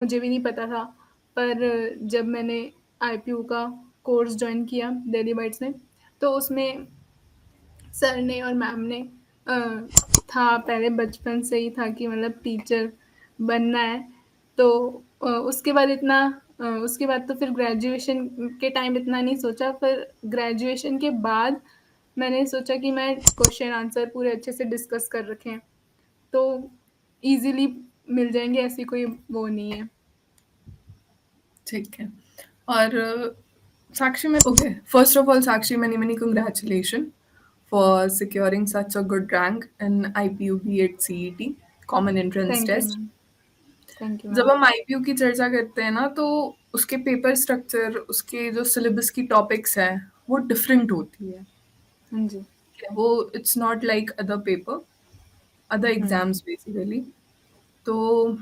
मुझे भी नहीं पता था, पर जब मैंने आईपीयू का कोर्स जॉइन किया दिल्ली बाइट्स में, तो उसमें सर ने और मैम ने अ, था पहले बचपन से ही था कि मतलब टीचर बनना है। तो उसके बाद उसके बाद तो फिर ग्रेजुएशन के टाइम इतना नहीं सोचा, फिर ग्रेजुएशन के बाद मैंने सोचा कि मैं क्वेश्चन आंसर पूरे अच्छे से डिस्कस कर रखे हैं, तो ईज़िली मिल जाएँगे, ऐसी कोई वो नहीं है। ठीक है। और साक्षी में okay, first of all Sakshi many many congratulation for securing such a good rank in IPUB at CET common entrance thank you test. Ma'am. Thank you जब मैम। हम आईपीयू की चर्चा करते हैं ना, तो उसके पेपर स्ट्रक्चर, उसके जो सिलेबस की टॉपिक्स हैं, वो डिफरेंट होती है। हाँ जी। वो it's not like other paper, other hmm. Exams basically. तो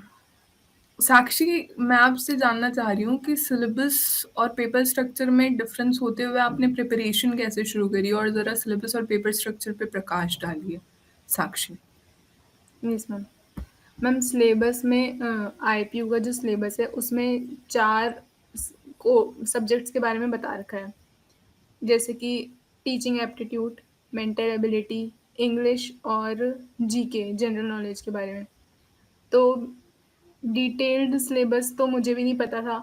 साक्षी, मैं आपसे जानना चाह रही हूँ कि सिलेबस और पेपर स्ट्रक्चर में डिफरेंस होते हुए आपने प्रिपरेशन कैसे शुरू करी, और ज़रा सिलेबस और पेपर स्ट्रक्चर पे प्रकाश डालिए Sakshi. Yes ma'am. Ma'am syllabus में आईपीयू का जो सिलेबस है उसमें 4 को सब्जेक्ट्स के बारे में बता रखा है। जैसे कि teaching aptitude, mental ability, English और जीके जनरल नॉलेज के बारे में। तो डिटेल्ड सिलेबस तो मुझे भी नहीं पता था,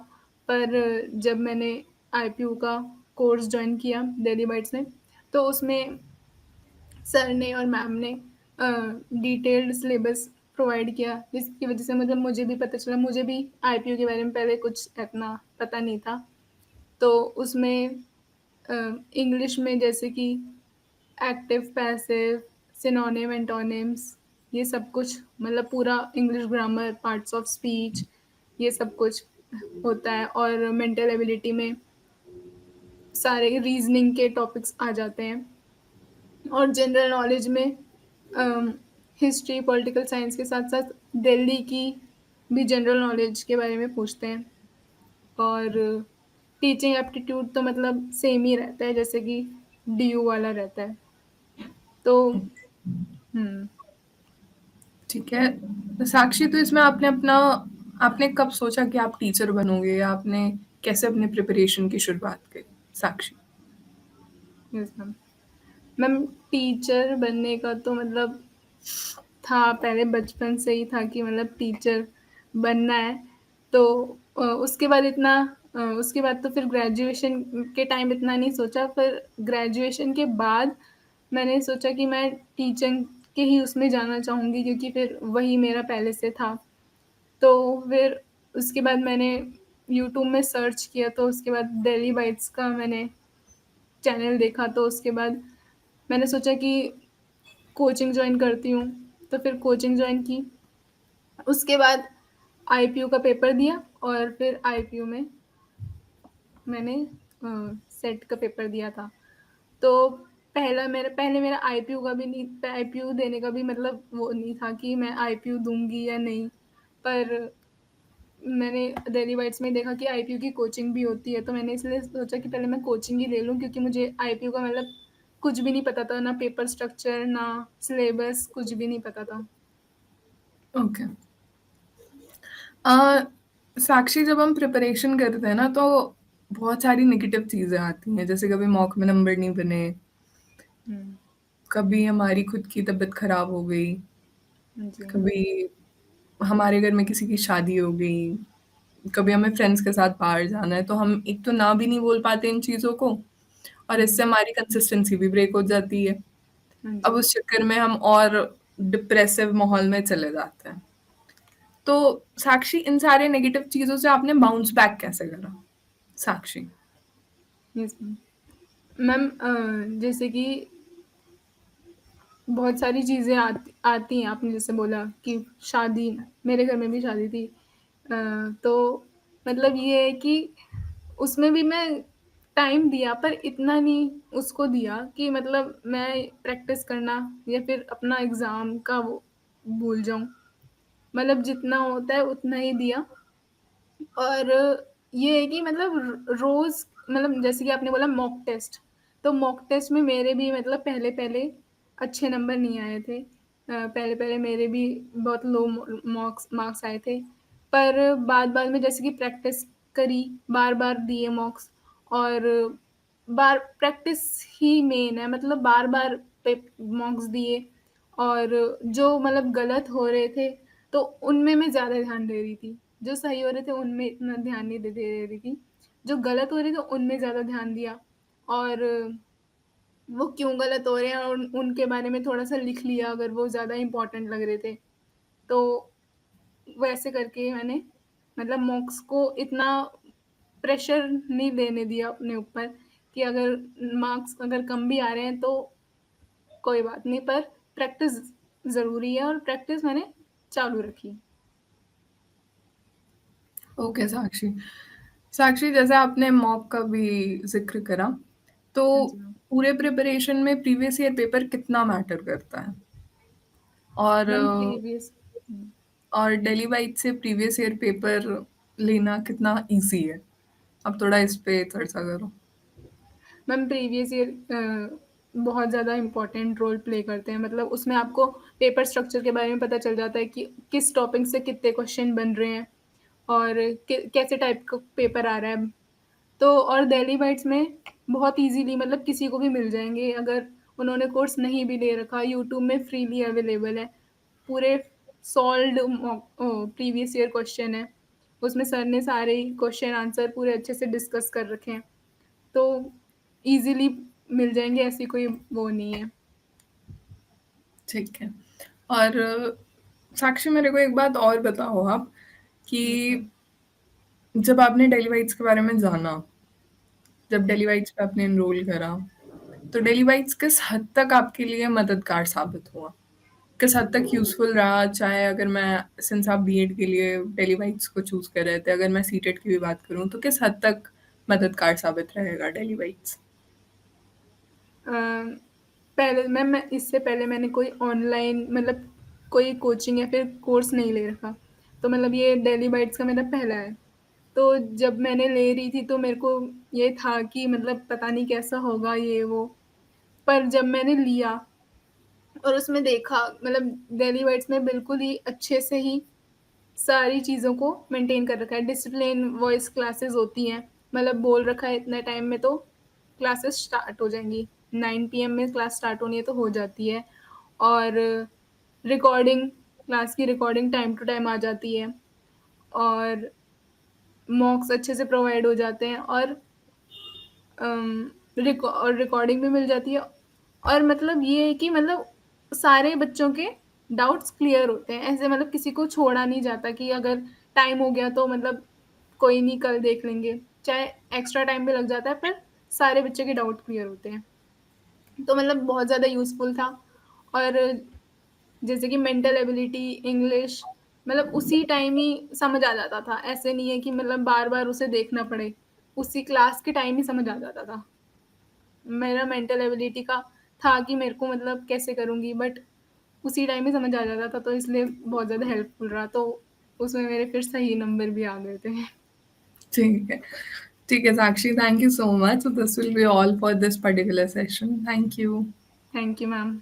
पर जब मैंने आईपीयू का कोर्स जॉइन किया दिल्ली बाइट्स में, तो उसमें सर ने और मैम ने डिटेल्ड सिलेबस प्रोवाइड किया, जिसकी वजह से मतलब मुझे भी पता चला। मुझे भी आईपीयू के बारे में पहले कुछ इतना पता नहीं था। तो उसमें इंग्लिश में जैसे कि एक्टिव, पैसिव, सिनोनिम, एंटोनिम्स, ये सब कुछ मतलब पूरा English grammar, parts of speech, ये सब कुछ होता है। और मेंटल एबिलिटी में सारे रीजनिंग के टॉपिक्स आ जाते हैं। और जनरल नॉलेज में हिस्ट्री, पॉलिटिकल साइंस के साथ-साथ दिल्ली की भी जनरल नॉलेज के बारे में पूछते हैं। और टीचिंग एप्टीट्यूड तो मतलब सेम ही रहता है, जैसे कि डीयू वाला रहता है। तो हुँ। ठीक है। तो साक्षी, तो इसमें आपने कब सोचा कि आप टीचर बनोगे, या आपने कैसे अपने प्रिपरेशन की शुरुआत करी Sakshi? Yes ma'am. Ma'am teacher बनने का तो मतलब था पहले बचपन से ही था कि मतलब टीचर बनना है। तो उसके बाद तो फिर ग्रेजुएशन के टाइम इतना नहीं सोचा, फिर ग्रेजुएशन के बाद मैंने सोचा कि मैं टीचिंग के ही उसमें जाना चाहूँगी, क्योंकि फिर वही मेरा पहले से था। तो फिर उसके बाद मैंने यूट्यूब में सर्च किया, तो उसके बाद दिल्ली बाइट्स का मैंने चैनल देखा, तो उसके बाद मैंने सोचा कि कोचिंग जॉइन करती हूँ, तो फिर कोचिंग जॉइन की। उसके बाद आईपीयू का पेपर दिया, और फिर आईपीयू में मैंने सेट का पेपर दिया था। तो पहले मेरा आईपीयू का भी नहीं, आईपीयू देने का भी मतलब वो नहीं था कि मैं आईपीयू दूँगी या नहीं। पर मैंने दिल्ली बाइट्स में देखा कि आईपीयू की कोचिंग भी होती है, तो मैंने इसलिए सोचा कि पहले मैं कोचिंग ही ले लूँ, क्योंकि मुझे आईपीयू का मतलब कुछ भी नहीं पता था, ना पेपर स्ट्रक्चर, ना सिलेबस, कुछ भी नहीं पता था। ओके। साक्षी, जब हम प्रिपरेशन करते हैं ना, तो बहुत सारी नेगेटिव चीज़ें आती हैं, जैसे कभी मॉक में नंबर नहीं बने, हुँ। कभी हमारी खुद की तबीयत खराब हो गई, हाँ जी। कभी हमारे घर में किसी की शादी हो गई, कभी हमें फ्रेंड्स के साथ बाहर जाना है, तो हम एक तो ना भी नहीं बोल पाते इन चीज़ों को, और इससे हुँ। हमारी कंसिस्टेंसी भी ब्रेक हो जाती है। हाँ अब जी। उस चक्कर में हम और डिप्रेसिव माहौल में चले जाते हैं। तो साक्षी, इन सारे नेगेटिव चीज़ों से आपने बाउंस बैक कैसे करा साक्षी? Yes ma'am. मैम जैसे कि बहुत सारी चीज़ें आती हैं, आपने जैसे बोला कि शादी, मेरे घर में भी शादी थी। तो मतलब ये है कि उसमें भी मैं टाइम दिया, पर इतना नहीं उसको दिया कि मतलब मैं प्रैक्टिस करना या फिर अपना एग्ज़ाम का वो भूल जाऊँ। मतलब जितना होता है उतना ही दिया। और ये है कि मतलब रोज़ मतलब जैसे कि आपने बोला मॉक टेस्ट, तो मॉक टेस्ट में मेरे भी मतलब पहले-पहले अच्छे नंबर नहीं आए थे। पहले-पहले मेरे भी बहुत लो मार्क्स मार्क्स आए थे। पर बाद-बाद में जैसे कि प्रैक्टिस करी, बार-बार दिए मॉक्स और बार प्रैक्टिस ही मेन है मतलब बार-बार पे मॉक्स दिए और जो मतलब गलत हो रहे थे, तो उनमें मैं ज़्यादा ध्यान दे रही थी। जो सही हो रहे थे उनमें इतना ध्यान नहीं दे रही थी। जो गलत हो रहे थे उनमें ज़्यादा ध्यान दिया और वो क्यों गलत हो रहे हैं और उनके बारे में थोड़ा-सा लिख लिया अगर वो ज़्यादा इम्पोर्टेंट लग रहे थे। तो वैसे करके मैंने मतलब मॉक्स को इतना प्रेशर नहीं देने दिया अपने ऊपर कि अगर मार्क्स अगर कम भी आ रहे हैं तो कोई बात नहीं, पर प्रैक्टिस ज़रूरी है और प्रैक्टिस मैंने चालू रखी। ओके साक्षी। साक्षी, जैसे आपने मॉक का भी ज़िक्र करा, हाँ तो जी मैम। पूरे प्रिपरेशन में प्रीवियस ईयर पेपर कितना मैटर करता है? और मैम प्रीवियस और डेली वाइज से प्रीवियस ईयर पेपर लेना कितना ईज़ी है? आप थोड़ा इस पे चर्चा करो। मैम प्रीवियस ईयर बहुत ज़्यादा इम्पोर्टेंट रोल प्ले करते हैं मतलब उसमें आपको पेपर स्ट्रक्चर के बारे में पता चल जाता है कि किस टॉपिक से कितने क्वेश्चन बन रहे हैं और कैसे टाइप का पेपर आ रहा है। तो और दिल्ली बाइट्स में बहुत इजीली मतलब किसी को भी मिल जाएंगे अगर उन्होंने कोर्स नहीं भी ले रखा, यूट्यूब में फ्रीली अवेलेबल है। पूरे सॉल्व्ड प्रीवियस ईयर क्वेश्चन है, उसमें सर ने सारे क्वेश्चन आंसर पूरे अच्छे से डिस्कस कर रखे हैं, तो इजीली मिल जाएंगे, ऐसी कोई वो नहीं है। ठीक है। और साक्षी, मेरे को एक बात और बताओ आप कि यस मैम। जब आपने डेली वाइट्स के बारे में जाना, जब डेली वाइट्स पे आपने एनरोल करा, तो डेली वाइट्स किस हद तक आपके लिए मददगार साबित हुआ? किस हद तक यूज़फुल रहा? चाहे अगर मैं, सिंस आप बीएड के लिए डेली वाइट्स को चूज़ कर रहे थे, अगर मैं सीटेट की भी बात करूँ, तो किस हद तक मददगार साबित रहेगा डेली वाइट्स? अ, पहले मैं इससे पहले मैंने कोई ऑनलाइन मतलब कोई कोचिंग या फिर कोर्स नहीं ले रखा, तो मतलब ये डेली बाइट्स का मेरा पहला है। तो जब मैंने ले रही थी तो मेरे को ये था कि मतलब पता नहीं कैसा होगा ये वो, पर जब मैंने लिया और उसमें देखा मतलब डेली बाइट्स में बिल्कुल ही अच्छे से ही सारी चीज़ों को मेंटेन कर रखा है। डिसिप्लिन वॉइस क्लासेस होती हैं, मतलब बोल रखा है इतने टाइम में तो क्लासेस स्टार्ट हो जाएंगी, 9 पीएम में क्लास स्टार्ट होनी है तो हो जाती है। और रिकॉर्डिंग, क्लास की रिकॉर्डिंग टाइम टू टाइम आ जाती है और मॉक्स अच्छे से प्रोवाइड हो जाते हैं और और रिकॉर्डिंग भी मिल जाती है और मतलब ये है कि मतलब सारे बच्चों के डाउट्स क्लियर होते हैं, ऐसे मतलब किसी को छोड़ा नहीं जाता कि अगर टाइम हो गया तो मतलब कोई नहीं कल देख लेंगे, चाहे एक्स्ट्रा टाइम भी लग जाता है पर सारे बच्चे के डाउट क्लियर होते हैं। तो मतलब बहुत ज़्यादा यूज़फुल था और जैसे कि मेंटल एबिलिटी, इंग्लिश मतलब उसी टाइम ही समझ आ जाता था, ऐसे नहीं है कि मतलब बार बार उसे देखना पड़े, उसी क्लास के टाइम ही समझ आ जाता था। मेरा मेंटल एबिलिटी का था कि मेरे को मतलब कैसे करूँगी, बट उसी टाइम में समझ आ जाता था तो इसलिए बहुत ज़्यादा हेल्पफुल रहा, तो उसमें मेरे फिर सही नंबर भी आ गए थे। ठीक है। ठीक है Sakshi, thank you so much. This will be all for this particular session. Thank you. Thank you ma'am.